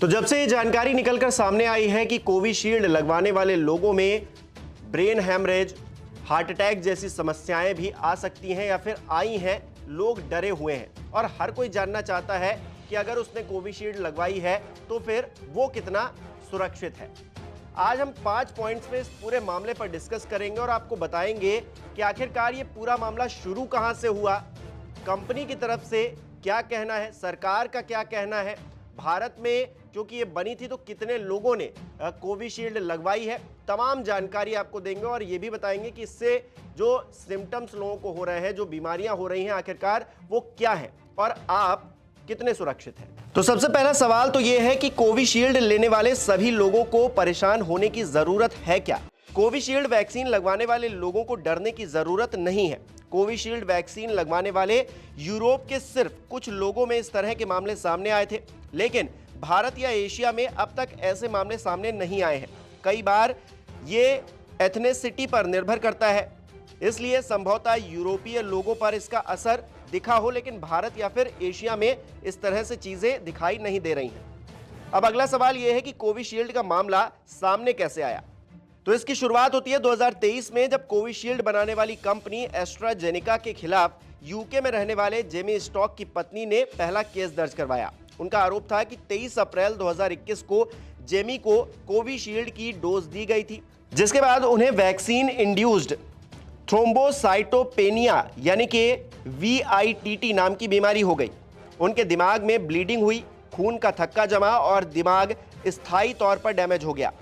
तो जब से ये जानकारी निकलकर सामने आई है कि कोविशील्ड लगवाने वाले लोगों में ब्रेन हैमरेज, हार्ट अटैक जैसी समस्याएं भी आ सकती हैं या फिर आई हैं, लोग डरे हुए हैं और हर कोई जानना चाहता है कि अगर उसने कोविशील्ड लगवाई है तो फिर वो कितना सुरक्षित है। आज हम 5 पॉइंट्स में इस पूरे मामले पर डिस्कस करेंगे और आपको बताएंगे कि आखिरकार ये पूरा मामला शुरू कहां से हुआ, कंपनी की तरफ से क्या कहना है, सरकार का क्या कहना है, भारत में क्योंकि ये बनी थी तो कितने लोगों ने कोविशील्ड लगवाई है। तमाम जानकारी आपको देंगे और ये भी बताएंगे कि इससे जो सिम्टम्स लोगों को हो रहे हैं, जो बीमारियां हो रही हैं, आखिरकार वो क्या है और आप कितने सुरक्षित हैं। तो सबसे पहला सवाल तो ये है कि कोविशील्ड लेने वाले सभी लोगों को परेशान होने की जरूरत है क्या? कोविशील्ड वैक्सीन लगवाने वाले लोगों को डरने की जरूरत नहीं है। कोविशील्ड वैक्सीन लगवाने वाले यूरोप के सिर्फ कुछ लोगों में इस तरह के मामले सामने आए थे, लेकिन भारत या एशिया में अब तक ऐसे मामले सामने नहीं आए हैं। कई बार ये एथनिसिटी पर निर्भर करता है, इसलिए संभवतः यूरोपीय लोगों पर इसका असर दिखा हो, लेकिन भारत या फिर एशिया में इस तरह से चीजें दिखाई नहीं दे रही हैं। अब अगला सवाल यह है कि कोविशील्ड का मामला सामने कैसे आया। तो इसकी शुरुआत होती है 2023 में, जब कोविशील्ड बनाने वाली कंपनी एस्ट्राजेनेका के खिलाफ यूके में रहने वाले जेमी स्टॉक की पत्नी ने पहला केस दर्ज करवाया। उनका आरोप था कि 23 अप्रैल 2021 को जेमी को कोविशील्ड की डोज दी गई थी, जिसके बाद उन्हें वैक्सीन इंड्यूस्ड थ्रोम्बोसाइटोपेनिया यानी कि VITT नाम की बीमारी हो गई। उनके दिमाग में ब्लीडिंग हुई, खून का थक्का जमा और दिमाग स्थायी तौर पर डैमेज हो गया।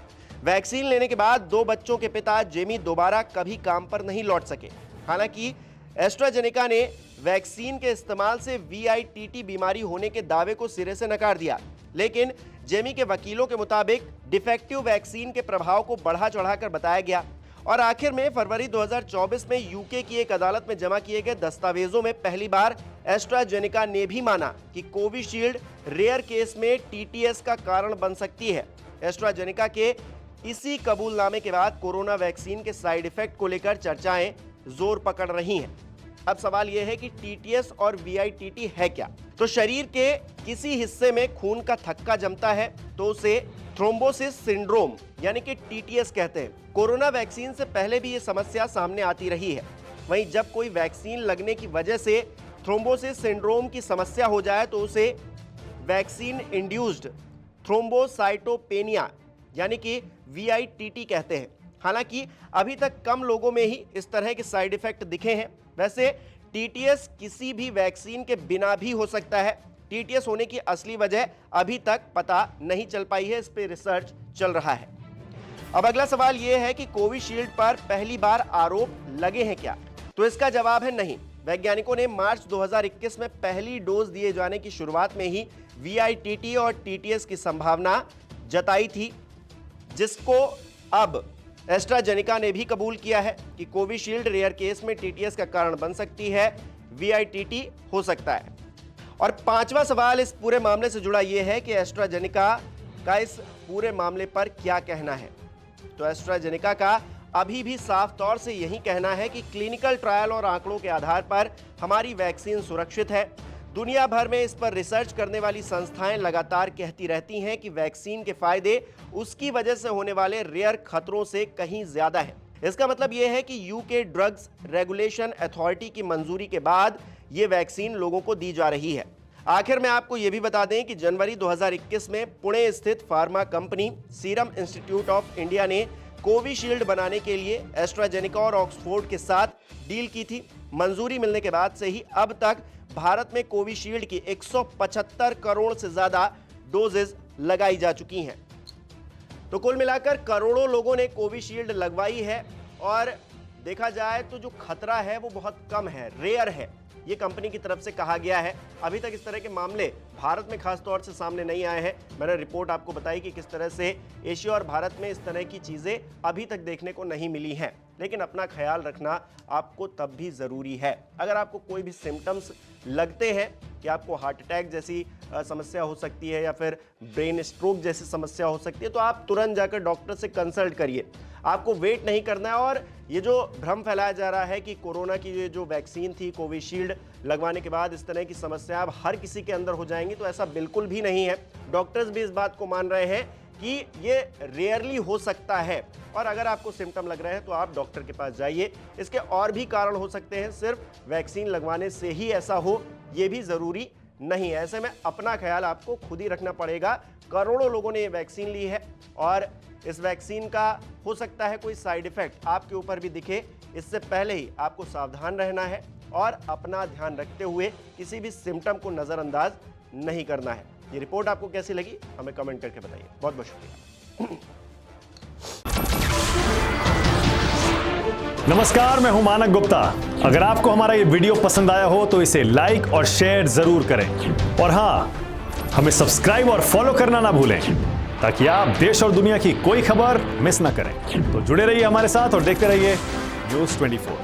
वैक्सीन लेने के बाद 2 बच्चों के पिता जेमी दोबारा कभी काम पर नहीं लौट सके। हालांकि एस्ट्राजेनेका ने वैक्सीन के इस्तेमाल से VITT बीमारी होने के दावे को सिरे से नकार दिया, लेकिन जेमी के वकीलों के मुताबिक डिफेक्टिव वैक्सीन के प्रभाव को बढ़ा चढ़ाकर बताया गया और आखिर में फरवरी 2024 में यूके की एक अदालत में जमा किए गए दस्तावेजों में पहली बार एस्ट्राजेनेका ने भी माना कि कोविशील्ड रेयर केस में TTS का कारण बन सकती है। एस्ट्राजेनेका के इसी कबूलनामे के बाद कोरोना वैक्सीन के साइड इफेक्ट को लेकर चर्चाएं जोर पकड़ रही हैं। अब सवाल यह है कि TTS और VITT है क्या? तो शरीर के किसी हिस्से में खून का थक्का जमता है तो उसे थ्रोम्बोसिस सिंड्रोम यानी कि TTS कहते हैं। कोरोना वैक्सीन से पहले भी ये समस्या सामने आती रही है। वहीं जब कोई वैक्सीन लगने की वजह से थ्रोम्बोसिस सिंड्रोम की समस्या हो जाए तो उसे वैक्सीन इंड्यूस्ड थ्रोम्बोसाइटोपेनिया यानी कि VITT कहते हैं। हालांकि अभी तक कम लोगों में ही इस तरह के साइड इफेक्ट दिखे हैं। वैसे TTS किसी भी वैक्सीन के बिना भी हो सकता है। TTS होने की असली वजह अभी तक पता नहीं चल पाई है, इस पे रिसर्च चल रहा है। अब अगला सवाल यह है कि कोविशील्ड पर पहली बार आरोप लगे हैं क्या? तो इसका जवाब है नहीं। वैज्ञानिकों ने मार्च 2021 में पहली डोज दिए जाने की शुरुआत में ही VITT और TTS की संभावना जताई थी, जिसको अब एस्ट्राजेनेका ने भी कबूल किया है कि कोविशील्ड रेयर केस में TTS का कारण बन सकती है, VITT हो सकता है। और 5वां सवाल इस पूरे मामले से जुड़ा यह है कि एस्ट्राजेनेका का इस पूरे मामले पर क्या कहना है। तो एस्ट्राजेनेका का अभी भी साफ तौर से यही कहना है कि क्लिनिकल ट्रायल और आंकड़ों के आधार पर हमारी वैक्सीन सुरक्षित है। दुनिया भर में इस पर रिसर्च करने वाली संस्थाएं लगातार कहती रहती हैं कि वैक्सीन के फायदे उसकी वजह से होने वाले रेयर खतरों से कहीं ज्यादा है। इसका मतलब यह है कि यूके ड्रग्स रेगुलेशन अथॉरिटी की मंजूरी के बाद यह वैक्सीन लोगों को दी जा रही है। आखिर में आपको यह भी बता दें कि जनवरी 2021 में पुणे स्थित pharma company serum institute of India ने कोविशील्ड बनाने के लिए एस्ट्राजेनेका और ऑक्सफोर्ड के साथ डील की थी। मंजूरी मिलने के बाद से ही अब तक भारत में कोविशील्ड की 175 करोड़ से ज्यादा डोजेज लगाई जा चुकी हैं। तो कुल मिलाकर करोड़ों लोगों ने कोविशील्ड लगवाई है और देखा जाए तो जो खतरा है वो बहुत कम है, रेयर है, ये कंपनी की तरफ से कहा गया है। अभी तक इस तरह के मामले भारत में खास तौर से सामने नहीं आए हैं। मैंने रिपोर्ट आपको बताई कि किस तरह से एशिया और भारत में इस तरह की चीज़ें अभी तक देखने को नहीं मिली हैं, लेकिन अपना ख्याल रखना आपको तब भी ज़रूरी है। अगर आपको कोई भी सिम्टम्स लगते हैं कि आपको हार्ट अटैक जैसी समस्या हो सकती है या फिर ब्रेन स्ट्रोक जैसी समस्या हो सकती है, तो आप तुरंत जाकर डॉक्टर से कंसल्ट करिए। आपको वेट नहीं करना है। और ये जो भ्रम फैलाया जा रहा है कि कोरोना की ये जो वैक्सीन थी कोविशील्ड लगवाने के बाद इस तरह की समस्या अब हर किसी के अंदर हो जाएंगी, तो ऐसा बिल्कुल भी नहीं है। डॉक्टर्स भी इस बात को मान रहे हैं कि ये रेयरली हो सकता है। और अगर आपको सिम्टम लग रहे हैं तो आप डॉक्टर के पास जाइए। इसके और भी कारण हो सकते हैं, सिर्फ वैक्सीन लगवाने से ही ऐसा हो ये भी ज़रूरी नहीं है। ऐसे में अपना ख्याल आपको खुद ही रखना पड़ेगा। करोड़ों लोगों ने ये वैक्सीन ली है और इस वैक्सीन का हो सकता है कोई साइड इफेक्ट आपके ऊपर भी दिखे। इससे पहले ही आपको सावधान रहना है और अपना ध्यान रखते हुए किसी भी सिम्टम को नज़रअंदाज नहीं करना है। ये रिपोर्ट आपको कैसी लगी हमें कमेंट करके बताइए। बहुत बहुत शुक्रिया। नमस्कार, मैं हूं मानक गुप्ता। अगर आपको हमारा ये वीडियो पसंद आया हो तो इसे लाइक और शेयर जरूर करें। और हां, हमें सब्सक्राइब और फॉलो करना ना भूलें ताकि आप देश और दुनिया की कोई खबर मिस ना करें। तो जुड़े रहिए हमारे साथ और देखते रहिए न्यूज़ 24।